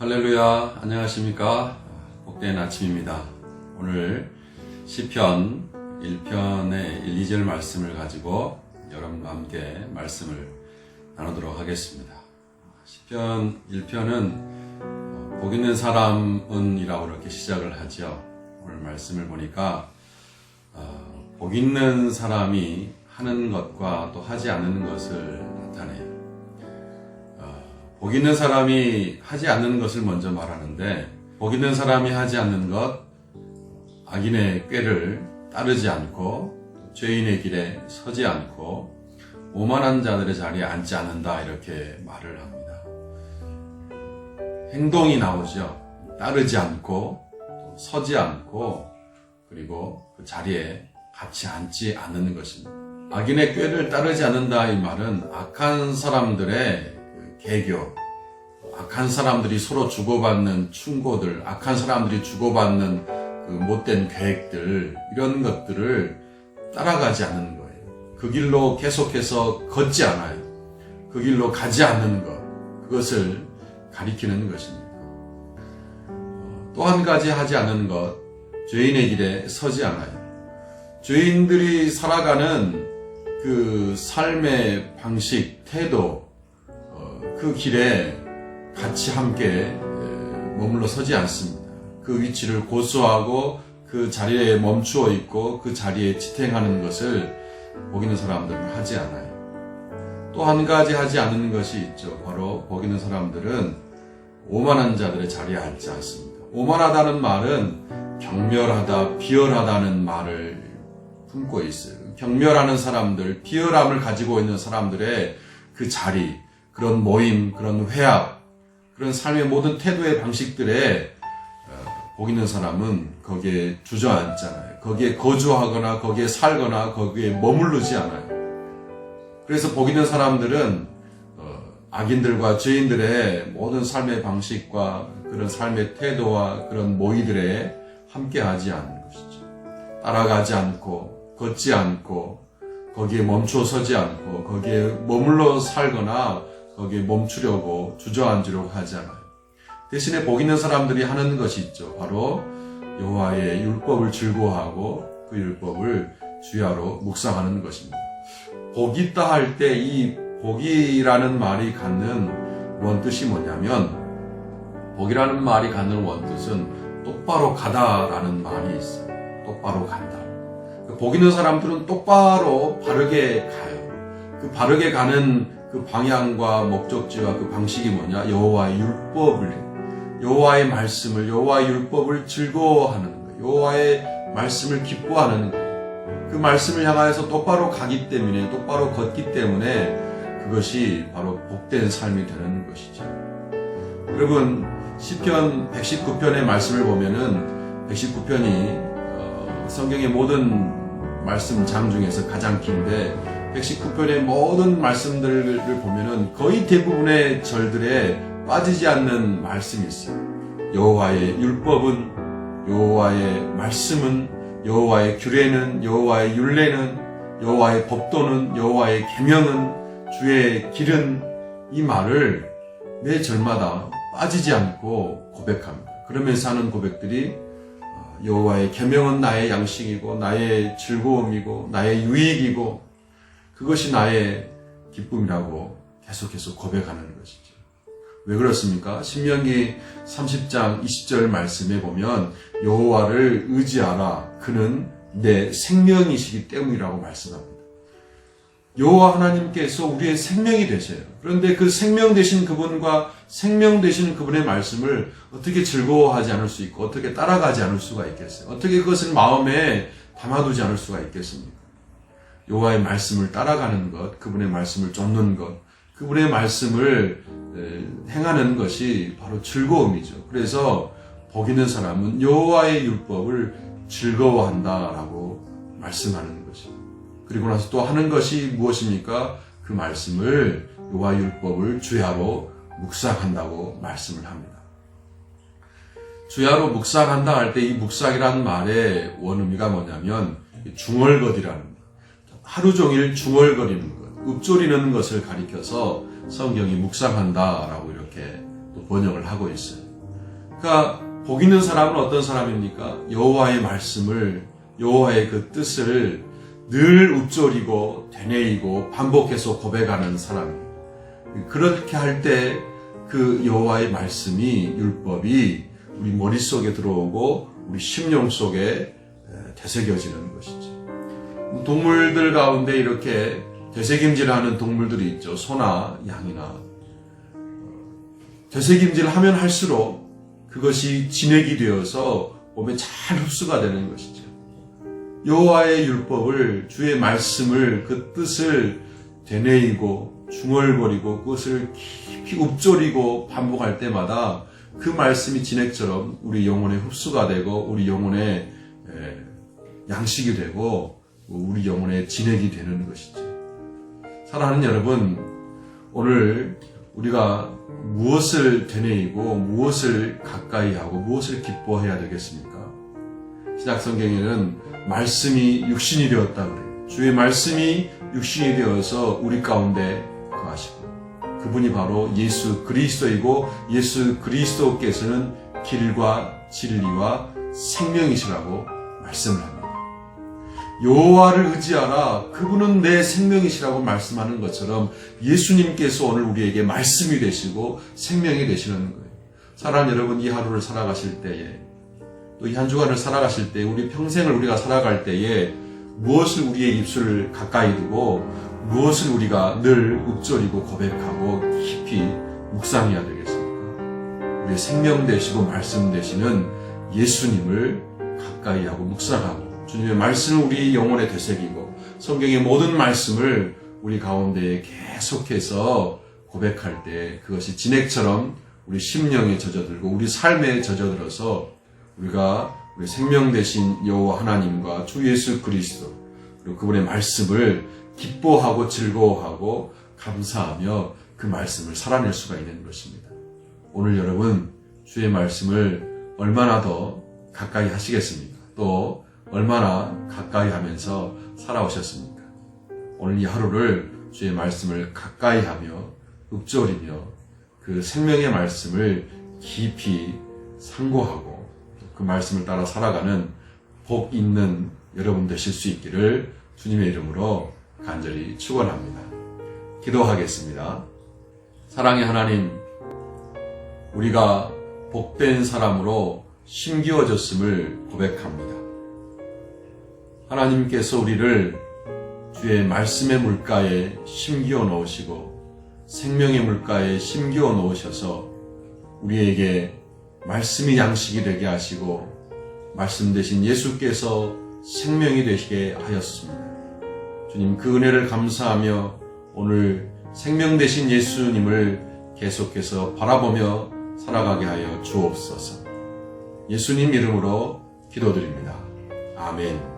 할렐루야, 안녕하십니까? 복된 아침입니다. 오늘 시편 1편의 1, 2절 말씀을 가지고 여러분과 함께 말씀을 나누도록 하겠습니다. 시편 1편은 복 있는 사람은 이라고 이렇게 시작을 하죠. 오늘 말씀을 보니까 복 있는 사람이 하는 것과 또 하지 않는 것을 나타내요. 복 있는 사람이 하지 않는 것을 먼저 말하는데, 복 있는 사람이 하지 않는 것, 악인의 꾀를 따르지 않고 죄인의 길에 서지 않고 오만한 자들의 자리에 앉지 않는다, 이렇게 말을 합니다. 행동이 나오죠. 따르지 않고 서지 않고 그리고 그 자리에 같이 앉지 않는 것입니다. 악인의 꾀를 따르지 않는다, 이 말은 악한 사람들의 개교, 악한 사람들이 서로 주고받는 충고들, 악한 사람들이 주고받는 그 못된 계획들, 이런 것들을 따라가지 않는 거예요. 그 길로 계속해서 걷지 않아요. 그 길로 가지 않는 것, 그것을 가리키는 것입니다. 또 한 가지 하지 않는 것, 죄인의 길에 서지 않아요. 죄인들이 살아가는 그 삶의 방식, 태도, 그 길에 같이 함께 머물러 서지 않습니다. 그 위치를 고수하고 그 자리에 멈추어 있고 그 자리에 지탱하는 것을 복 있는 사람들은 하지 않아요. 또 한 가지 하지 않는 것이 있죠. 바로 복 있는 사람들은 오만한 자들의 자리에 앉지 않습니다. 오만하다는 말은 경멸하다, 비열하다는 말을 품고 있어요. 경멸하는 사람들, 비열함을 가지고 있는 사람들의 그 자리, 그런 모임, 그런 회합, 그런 삶의 모든 태도의 방식들에 복 있는 사람은 거기에 주저앉잖아요. 거기에 거주하거나 거기에 살거나 거기에 머무르지 않아요. 그래서 복 있는 사람들은 악인들과 죄인들의 모든 삶의 방식과 그런 삶의 태도와 그런 모의들에 함께하지 않는 것이죠. 따라가지 않고 걷지 않고 거기에 멈춰 서지 않고 거기에 머물러 살거나 거기에 멈추려고 주저앉으려고 하지 않아요. 대신에 복 있는 사람들이 하는 것이 있죠. 바로 여호와의 율법을 즐거워하고 그 율법을 주야로 묵상하는 것입니다. 복 있다 할 때 이 복이라는 말이 갖는 원뜻이 뭐냐면, 복이라는 말이 갖는 원뜻은 똑바로 가다라는 말이 있어요. 똑바로 간다. 복 있는 사람들은 똑바로 바르게 가요. 그 바르게 가는 그 방향과 목적지와 그 방식이 뭐냐? 여호와의 율법을, 여호와의 말씀을, 여호와의 율법을 즐거워하는 거예요. 여호와의 말씀을 기뻐하는 거예요. 그 말씀을 향하여서 똑바로 가기 때문에, 똑바로 걷기 때문에 그것이 바로 복된 삶이 되는 것이죠. 여러분, 시편 119편의 말씀을 보면은 119편이 성경의 모든 말씀장 중에서 가장 긴데 119편의 모든 말씀들을 보면은 거의 대부분의 절들에 빠지지 않는 말씀이 있어요. 여호와의 율법은, 여호와의 말씀은, 여호와의 규례는, 여호와의 율례는, 여호와의 법도는, 여호와의 계명은, 주의 길은, 이 말을 매 절마다 빠지지 않고 고백합니다. 그러면서 하는 고백들이 여호와의 계명은 나의 양식이고 나의 즐거움이고 나의 유익이고 그것이 나의 기쁨이라고 계속해서 고백하는 것이죠. 왜 그렇습니까? 신명기 30장 20절 말씀에 보면 여호와를 의지하라, 그는 내 생명이시기 때문이라고 말씀합니다. 여호와 하나님께서 우리의 생명이 되세요. 그런데 그 생명 되신 그분과 생명 되신 그분의 말씀을 어떻게 즐거워하지 않을 수 있고 어떻게 따라가지 않을 수가 있겠어요? 어떻게 그것을 마음에 담아두지 않을 수가 있겠습니까? 여호와의 말씀을 따라가는 것, 그분의 말씀을 쫓는 것, 그분의 말씀을 행하는 것이 바로 즐거움이죠. 그래서 복 있는 사람은 여호와의 율법을 즐거워한다라고 말씀하는 것입니다. 그리고 나서 또 하는 것이 무엇입니까? 그 말씀을, 여호와의 율법을 주야로 묵상한다고 말씀을 합니다. 주야로 묵상한다 할 때 이 묵상이라는 말의 원의미가 뭐냐면 중얼거리라는 것, 하루 종일 중얼거리는 것, 읊조리는 것을 가리켜서 성경이 묵상한다라고 이렇게 또 번역을 하고 있어요. 그러니까 복 있는 사람은 어떤 사람입니까? 여호와의 말씀을, 여호와의 그 뜻을 늘 읊조리고 되뇌이고 반복해서 고백하는 사람이에요. 그렇게 할 때 그 여호와의 말씀이, 율법이 우리 머릿속에 들어오고 우리 심령 속에 되새겨지는 것이죠. 동물들 가운데 이렇게 되새김질하는 동물들이 있죠. 소나 양이나. 되새김질하면 할수록 그것이 진액이 되어서 몸에 잘 흡수가 되는 것이죠. 여호와의 율법을, 주의 말씀을, 그 뜻을 되뇌이고 중얼거리고 그것을 깊이 읊조리고 반복할 때마다 그 말씀이 진액처럼 우리 영혼에 흡수가 되고 우리 영혼에 양식이 되고 우리 영혼에 진액이 되는 것이죠. 사랑하는 여러분, 오늘 우리가 무엇을 되뇌이고 무엇을 가까이 하고 무엇을 기뻐해야 되겠습니까? 신약성경에는 말씀이 육신이 되었다 그래요. 주의 말씀이 육신이 되어서 우리 가운데 거하시고, 그분이 바로 예수 그리스도이고 예수 그리스도께서는 길과 진리와 생명이시라고 말씀을 합니다. 여호와를 의지하라, 그분은 내 생명이시라고 말씀하는 것처럼 예수님께서 오늘 우리에게 말씀이 되시고 생명이 되시는 거예요. 사랑하는 여러분, 이 하루를 살아가실 때에, 또 이 한 주간을 살아가실 때, 우리 평생을 우리가 살아갈 때에 무엇을 우리의 입술을 가까이 두고 무엇을 우리가 늘 읊조리고 고백하고 깊이 묵상해야 되겠습니까? 우리의 생명 되시고 말씀 되시는 예수님을 가까이 하고 묵상하고 주님의 말씀을 우리 영혼에 되새기고 성경의 모든 말씀을 우리 가운데에 계속해서 고백할 때 그것이 진액처럼 우리 심령에 젖어들고 우리 삶에 젖어들어서 우리가 우리 생명 되신 여호와 하나님과 주 예수 그리스도 그리고 그분의 말씀을 기뻐하고 즐거워하고 감사하며 그 말씀을 살아낼 수가 있는 것입니다. 오늘 여러분, 주의 말씀을 얼마나 더 가까이 하시겠습니까? 또 얼마나 가까이 하면서 살아오셨습니까? 오늘 이 하루를 주의 말씀을 가까이 하며 읊조리며 그 생명의 말씀을 깊이 상고하고 그 말씀을 따라 살아가는 복 있는 여러분 되실 수 있기를 주님의 이름으로 간절히 축원합니다. 기도하겠습니다. 사랑의 하나님, 우리가 복된 사람으로 심기워졌음을 고백합니다. 하나님께서 우리를 주의 말씀의 물가에 심기워 놓으시고 생명의 물가에 심기워 놓으셔서 우리에게 말씀이 양식이 되게 하시고 말씀 되신 예수께서 생명이 되시게 하였습니다. 주님, 그 은혜를 감사하며 오늘 생명 되신 예수님을 계속해서 바라보며 살아가게 하여 주옵소서. 예수님 이름으로 기도드립니다. 아멘.